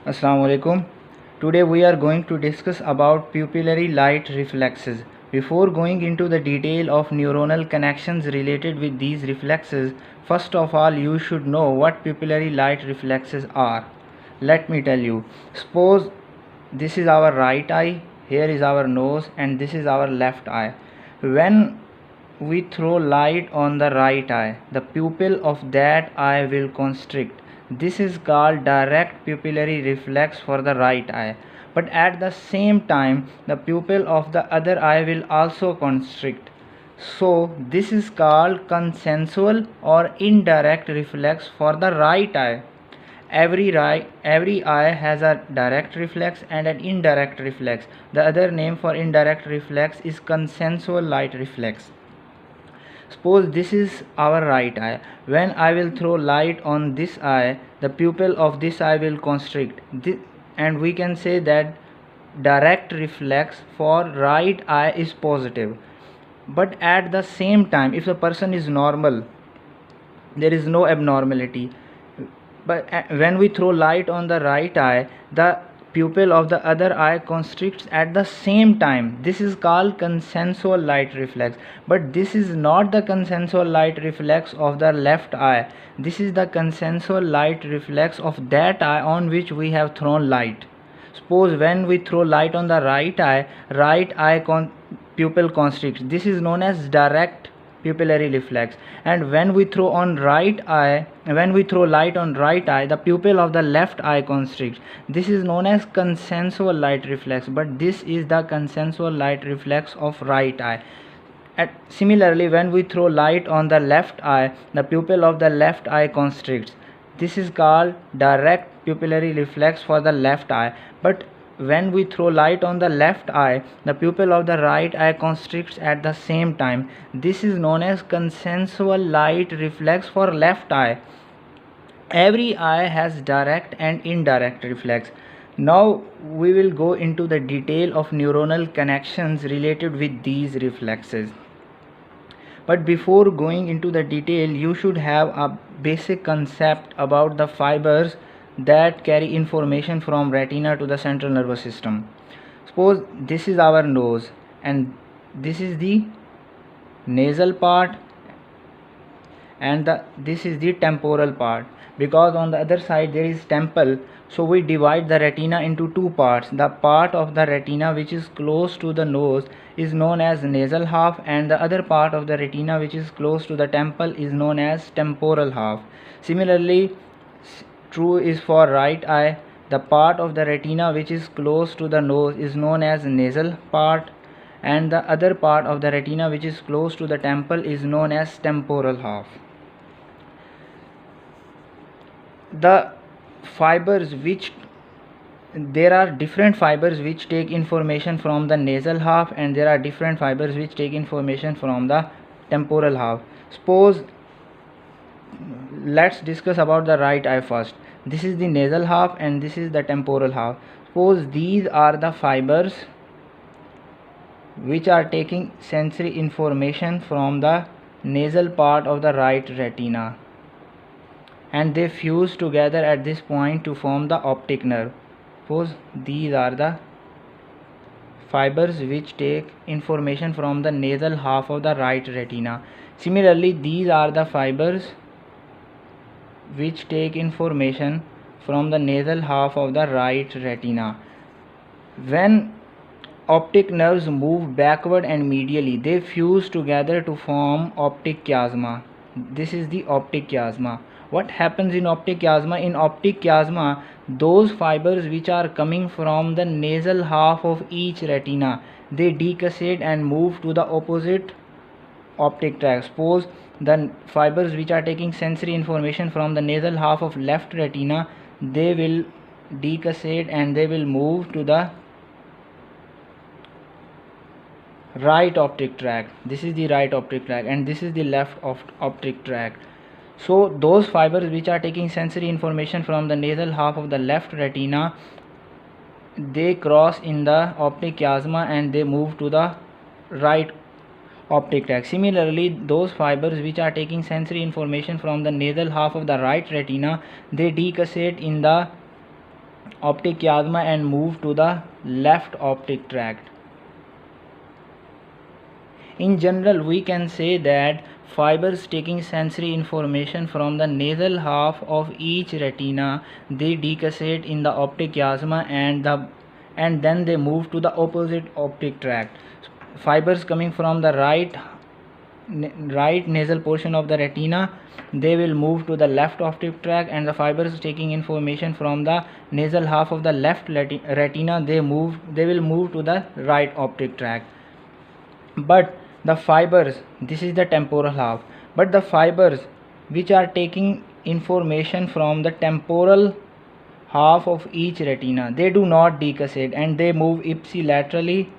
Assalamu alaikum. Today we are going to discuss about pupillary light reflexes. Before going into the detail of neuronal connections related with these reflexes, first of all you should know what pupillary light reflexes are. Let me tell you. Suppose this is our right eye, here is our nose, and this is our left eye. When we throw light on the right eye, the pupil of that eye will constrict. This is called direct pupillary reflex for the right eye. But at the same time, the pupil of the other eye will also constrict. So this is called consensual or indirect reflex for the right eye. Every eye has a direct reflex and an indirect reflex. The other name for indirect reflex is consensual light reflex. Suppose this is our right eye. When I will throw light on this eye, the pupil of this eye will constrict. And we can say that direct reflex for right eye is positive. But at the same time, if the person is normal, there is no abnormality. But when we throw light on the right eye, the pupil of the other eye constricts at the same time. This is called consensual light reflex. But this is not the consensual light reflex of the left eye. This is the consensual light reflex of that eye on which we have thrown light. Suppose when we throw light on the right eye pupil constricts. This is known as direct pupillary reflex. And when we throw light on right eye, the pupil of the left eye constricts. This is known as consensual light reflex, but this is the consensual light reflex of right eye. Similarly, when we throw light on the left eye, the pupil of the left eye constricts. This is called direct pupillary reflex for the left eye. But when we throw light on the left eye, the pupil of the right eye constricts at the same time. This is known as consensual light reflex for left eye. Every eye has direct and indirect reflex. Now we will go into the detail of neuronal connections related with these reflexes. But before going into the detail, you should have a basic concept about the fibers that carry information from retina to the central nervous system. Suppose this is our nose and this is the nasal part and this is the temporal part. Because on the other side there is temple, so we divide the retina into two parts. The part of the retina which is close to the nose is known as nasal half, and the other part of the retina which is close to the temple is known as temporal half. Similarly, true is for right eye. The part of the retina which is close to the nose is known as nasal part, and the other part of the retina which is close to the temple is known as temporal half. The fibers which there are different fibers which take information from the nasal half, and there are different fibers which take information from the temporal half. Suppose let's discuss about the right eye first. This is the nasal half and this is the temporal half. Suppose these are the fibers which are taking sensory information from the nasal part of the right retina, and they fuse together at this point to form the optic nerve. Suppose these are the fibers which take information from the nasal half of the right retina. Similarly, these are the fibers which take information from the nasal half of the right retina. When optic nerves move backward and medially, they fuse together to form optic chiasma. This is the optic chiasma. What happens in optic chiasma? In optic chiasma, those fibers which are coming from the nasal half of each retina, they decussate and move to the opposite optic tract. Suppose the fibers which are taking sensory information from the nasal half of left retina, they will decussate and they will move to the right optic tract. This is the right optic tract and this is the left optic tract. So those fibers which are taking sensory information from the nasal half of the left retina, they cross in the optic chiasma and they move to the right optic tract. Similarly, those fibers which are taking sensory information from the nasal half of the right retina, they decussate in the optic chiasma and move to the left optic tract. In general, we can say that fibers taking sensory information from the nasal half of each retina, they decussate in the optic chiasma and then they move to the opposite optic tract. Fibers coming from the right nasal portion of the retina, they will move to the left optic tract, and the fibers taking information from the nasal half of the left retina, they will move to the right optic tract. But the fibers, this is the temporal half, but the fibers which are taking information from the temporal half of each retina, they do not decussate and they move ipsilaterally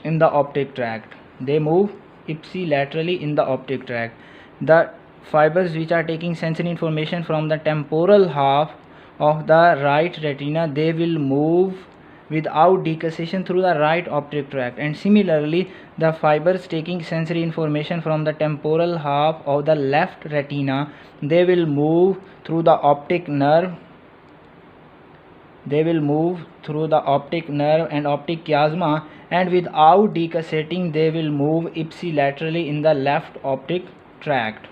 in the optic tract. They move ipsilaterally in the optic tract. The fibers which are taking sensory information from the temporal half of the right retina, they will move without decussation through the right optic tract, and similarly the fibers taking sensory information from the temporal half of the left retina, they will move through the optic nerve. They will move through the optic nerve and optic chiasma, and without decussating they will move ipsilaterally in the left optic tract.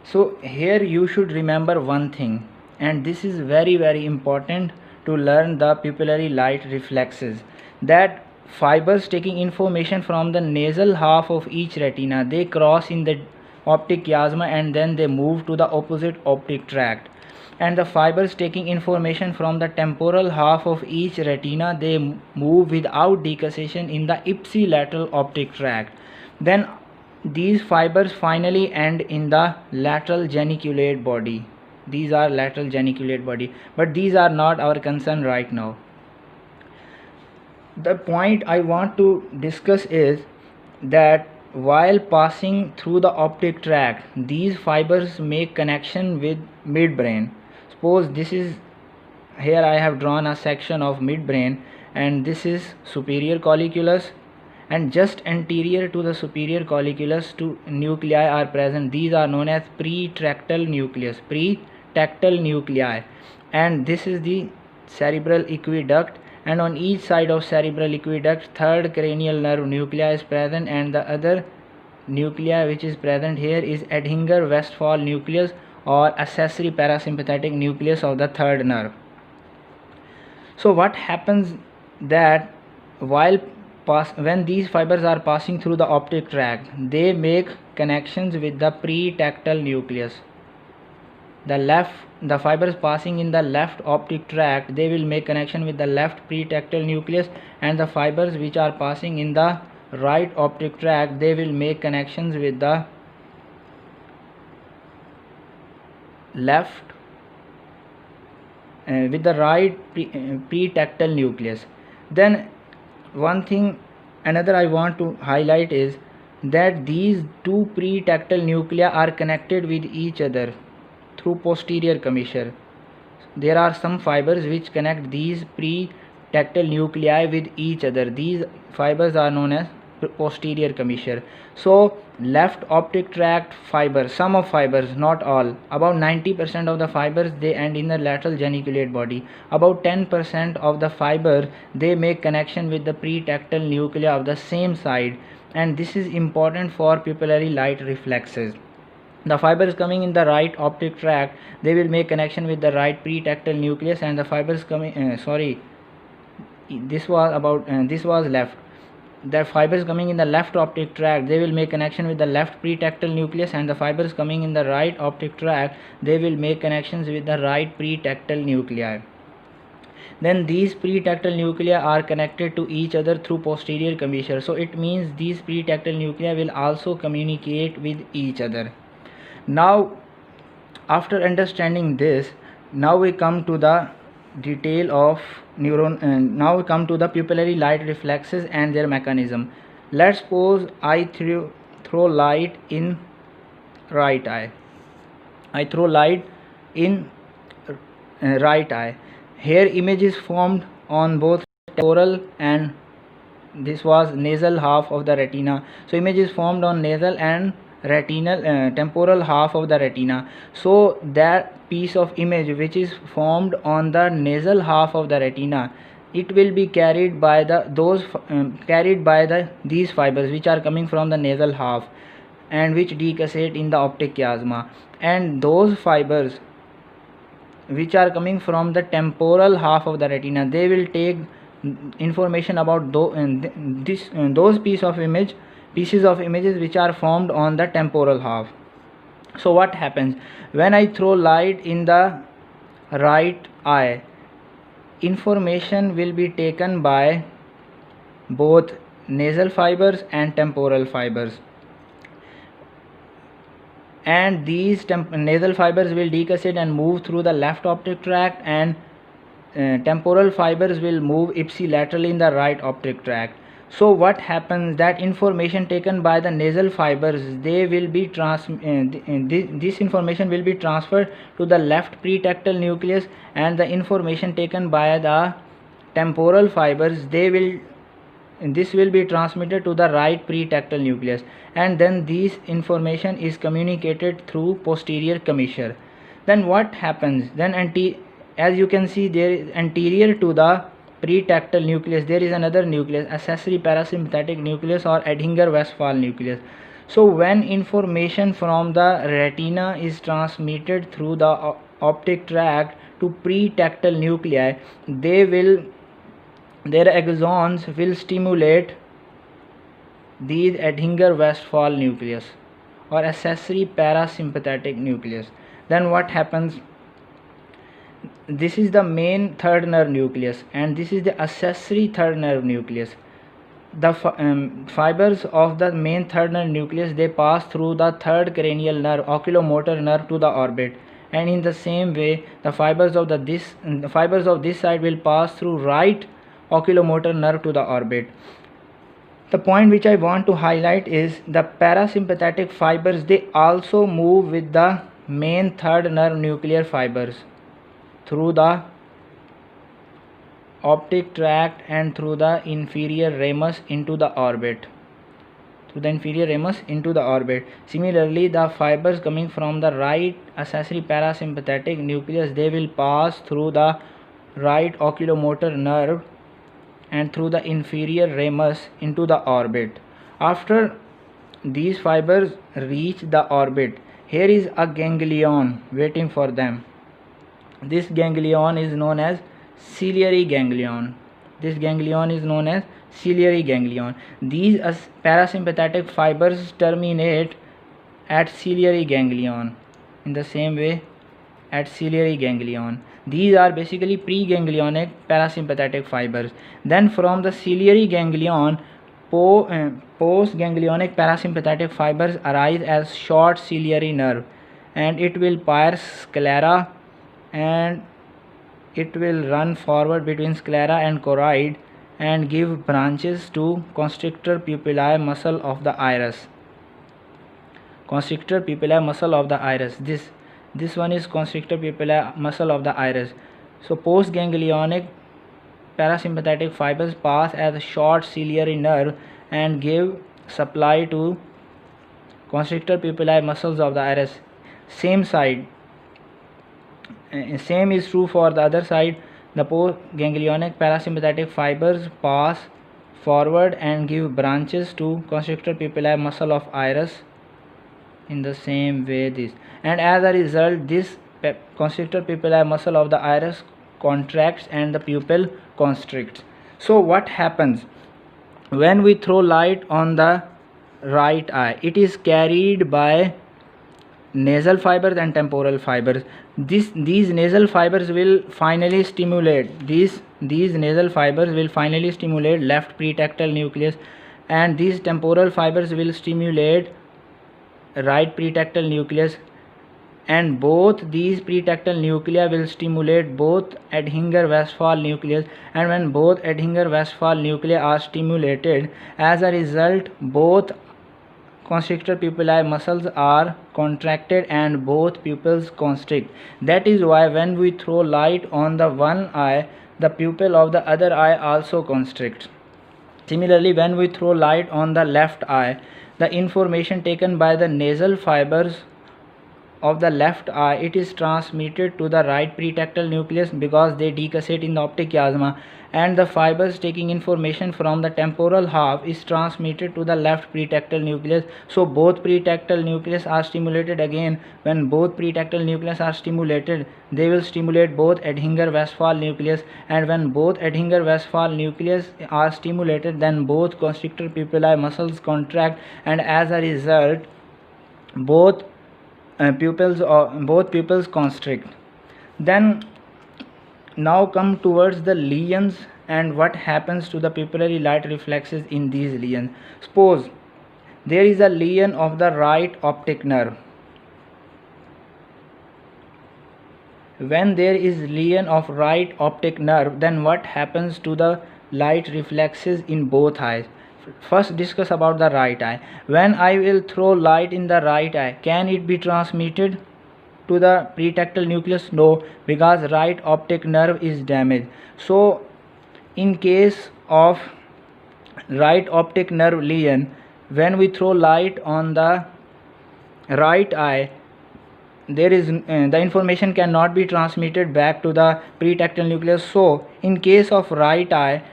So here you should remember one thing, and this is very important to learn the pupillary light reflexes, that fibers taking information from the nasal half of each retina, they cross in the optic chiasma and then they move to the opposite optic tract, and the fibers taking information from the temporal half of each retina, they move without decussation in the ipsilateral optic tract. Then these fibers finally end in the lateral geniculate body. These are lateral geniculate body, but these are not our concern right now. The point I want to discuss is that while passing through the optic tract, these fibers make connection with midbrain. Suppose this is, here I have drawn a section of midbrain, and this is superior colliculus, and just anterior to the superior colliculus two nuclei are present. These are known as pretactal nuclei, and this is the cerebral aqueduct, and on each side of cerebral aqueduct third cranial nerve nuclei is present, and the other nuclei which is present here is Edinger-Westphal nucleus or accessory parasympathetic nucleus of the third nerve. So what happens that when these fibers are passing through the optic tract, they make connections with the pretactal nucleus. The fibers passing in the left optic tract, they will make connection with the left pretactal nucleus, and the fibers which are passing in the right optic tract, they will make connections with the right pretactal nucleus. Then another I want to highlight is that these two pretactal nuclei are connected with each other through posterior commissure. There are some fibers which connect these pretactal nuclei with each other. These fibers are known as posterior commissure. So left optic tract fibers, some of fibers, not all, about 90% of the fibers, they end in the lateral geniculate body. About 10% of the fiber, they make connection with the pretactal nuclei of the same side, and this is important for pupillary light reflexes. The fibers coming in the right optic tract, they will make connection with the right pretactal nucleus, and the fibers coming this was left. The fibers coming in the left optic tract, they will make connection with the left pretactal nucleus, and the fibers coming in the right optic tract, they will make connections with the right pretactal nuclei. Then these pretactal nuclei are connected to each other through posterior commissure. So it means these pretactal nuclei will also communicate with each other. Now after understanding this, now we come to the detail of neuron, and now we come to the pupillary light reflexes and their mechanism. Let's suppose I throw light in right eye. I throw light in right eye. Here image is formed on both temporal and this was nasal half of the retina. So image is formed on nasal and retinal temporal half of the retina. So that piece of image which is formed on the nasal half of the retina, it will be carried by these fibers which are coming from the nasal half and which decussate in the optic chiasma, and those fibers which are coming from the temporal half of the retina, they will take information about those pieces of images which are formed on the temporal half. So what happens when I throw light in the right eye? Information will be taken by both nasal fibers and temporal fibers, and these nasal fibers will decussate and move through the left optic tract, and temporal fibers will move ipsilaterally in the right optic tract. So what happens, that information taken by the nasal fibers, they will be this information will be transferred to the left pretectal nucleus, and the information taken by the temporal fibers, this will be transmitted to the right pretectal nucleus, and then this information is communicated through posterior commissure. Then what happens, then as you can see, there is anterior to the pretectal nucleus there is another nucleus, accessory parasympathetic nucleus or Edinger-Westphal nucleus. So when information from the retina is transmitted through the optic tract to pretectal nuclei, their axons will stimulate these Edinger-Westphal nucleus or accessory parasympathetic nucleus. Then what happens, this is the main third nerve nucleus and this is the accessory third nerve nucleus. The fibers of the main third nerve nucleus, they pass through the third cranial nerve, oculomotor nerve, to the orbit, and in the same way the fibers of this side will pass through right oculomotor nerve to the orbit. The point which I want to highlight is the parasympathetic fibers, they also move with the main third nerve nuclear fibers through the optic tract and through the inferior ramus into the orbit. Similarly, the fibers coming from the right accessory parasympathetic nucleus, they will pass through the right oculomotor nerve and through the inferior ramus into the orbit. After these fibers reach the orbit, here is a ganglion waiting for them. This ganglion is known as ciliary ganglion. These parasympathetic fibers terminate at ciliary ganglion. In the same way, at ciliary ganglion, these are basically preganglionic parasympathetic fibers. Then from the ciliary ganglion, postganglionic parasympathetic fibers arise as short ciliary nerve, and it will pierce sclera and it will run forward between sclera and choroid and give branches to constrictor pupillae muscle of the iris. This one is constrictor pupillae muscle of the iris. So postganglionic parasympathetic fibers pass as short ciliary nerve and give supply to constrictor pupillae muscles of the iris. Same is true for the other side. The postganglionic parasympathetic fibers pass forward and give branches to constrictor pupillae muscle of iris. In the same way, this, and as a result, this constrictor pupillae muscle of the iris contracts and the pupil constricts. So what happens when we throw light on the right eye? It is carried by nasal fibers and temporal fibers. These nasal fibers will finally stimulate left pretectal nucleus, and these temporal fibers will stimulate right pretectal nucleus, and both these pretectal nuclei will stimulate both Edinger-Westphal nucleus, and when both Edinger-Westphal nuclei are stimulated, as a result both constrictor pupillae muscles are contracted and both pupils constrict. That is why when we throw light on the one eye, the pupil of the other eye also constricts. Similarly, when we throw light on the left eye, the information taken by the nasal fibers of the left eye, it is transmitted to the right pretectal nucleus because they decussate in the optic chiasma, and the fibers taking information from the temporal half is transmitted to the left pretectal nucleus. So both pretectal nucleus are stimulated. Again, when both pretectal nucleus are stimulated, they will stimulate both Edinger-Westphal nucleus, and when both Edinger-Westphal nucleus are stimulated, then both constrictor pupillae muscles contract, and as a result both pupils constrict. Then now come towards the lesions and what happens to the pupillary light reflexes in these lesions. Suppose there is a lesion of the right optic nerve. When there is lesion of right optic nerve, then what happens to the light reflexes in both eyes? First discuss about the right eye. When I will throw light in the right eye, can it be transmitted to the pretectal nucleus? No, because right optic nerve is damaged. So in case of right optic nerve lesion, when we throw light on the right eye, there is the information cannot be transmitted back to the pretectal nucleus. So in case of right eye,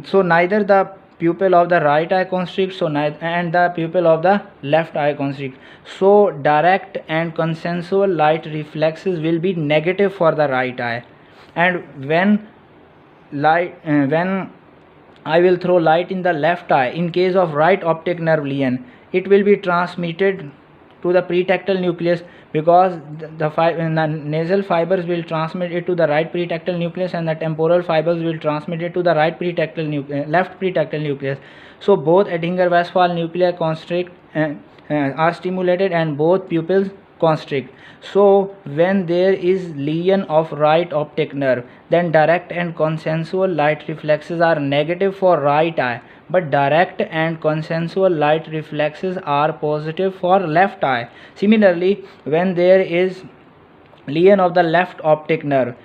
so neither the pupil of the right eye constricts, and the pupil of the left eye constricts. So direct and consensual light reflexes will be negative for the right eye, and when I will throw light in the left eye, in case of right optic nerve lesion, it will be transmitted to the pretectal nucleus because the nasal fibers will transmit it to the right pretectal nucleus, and the temporal fibers will transmit it to the left pretectal nucleus. So both Edinger-Westphal nuclei constrict are stimulated, and both pupils constrict. So when there is lesion of right optic nerve, then direct and consensual light reflexes are negative for right eye, but direct and consensual light reflexes are positive for left eye. Similarly, when there is lesion of the left optic nerve,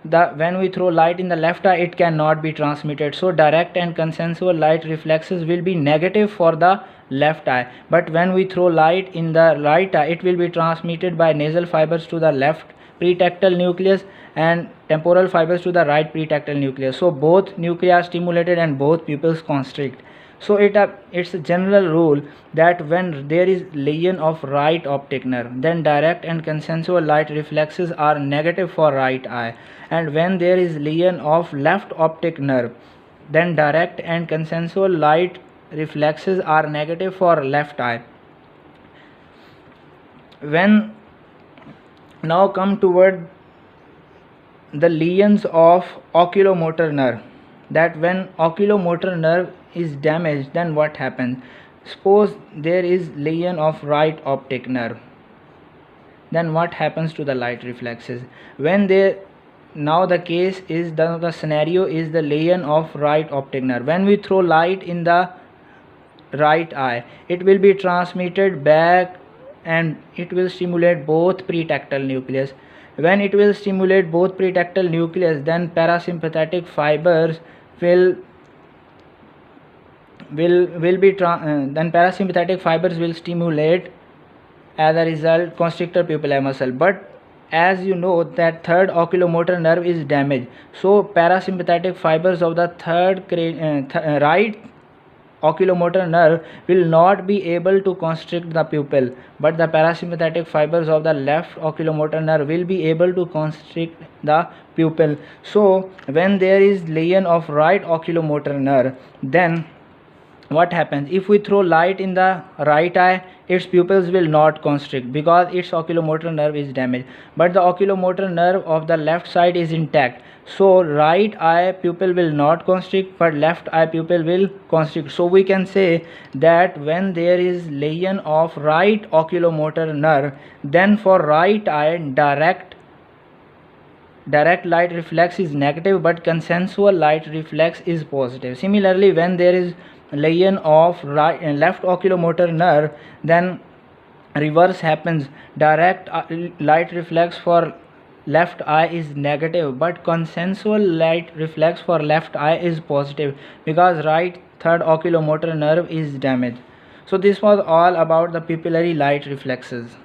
when we throw light in the left eye, it cannot be transmitted. So direct and consensual light reflexes will be negative for the left eye, but when we throw light in the right eye, it will be transmitted by nasal fibers to the left pretectal nucleus and temporal fibers to the right pretectal nucleus. So both nuclei are stimulated and both pupils constrict. So it's a general rule that when there is lesion of right optic nerve, then direct and consensual light reflexes are negative for right eye, and when there is lesion of left optic nerve, then direct and consensual light reflexes are negative for left eye. When now come toward the lesions of oculomotor nerve, that when oculomotor nerve is damaged, then what happens? Suppose there is lesion of right optic nerve, then what happens to the light reflexes? When they now the case is the scenario is the lesion of right optic nerve. When we throw light in the right eye, it will be transmitted back and it will stimulate both pretectal nucleus. When it will stimulate both pretectal nucleus, then parasympathetic fibers will stimulate, as a result, constrictor pupillae muscle. But as you know that third oculomotor nerve is damaged, so parasympathetic fibers of the right oculomotor nerve will not be able to constrict the pupil, but the parasympathetic fibers of the left oculomotor nerve will be able to constrict the pupil. So when there is lesion of right oculomotor nerve, then what happens? If we throw light in the right eye, its pupils will not constrict because its oculomotor nerve is damaged, but the oculomotor nerve of the left side is intact. So right eye pupil will not constrict, but left eye pupil will constrict. So we can say that when there is lesion of right oculomotor nerve, then for right eye direct light reflex is negative, but consensual light reflex is positive. Similarly, when there is lesion of left oculomotor nerve, then reverse happens. Direct light reflex for left eye is negative, but consensual light reflex for left eye is positive because right third oculomotor nerve is damaged. So this was all about the pupillary light reflexes.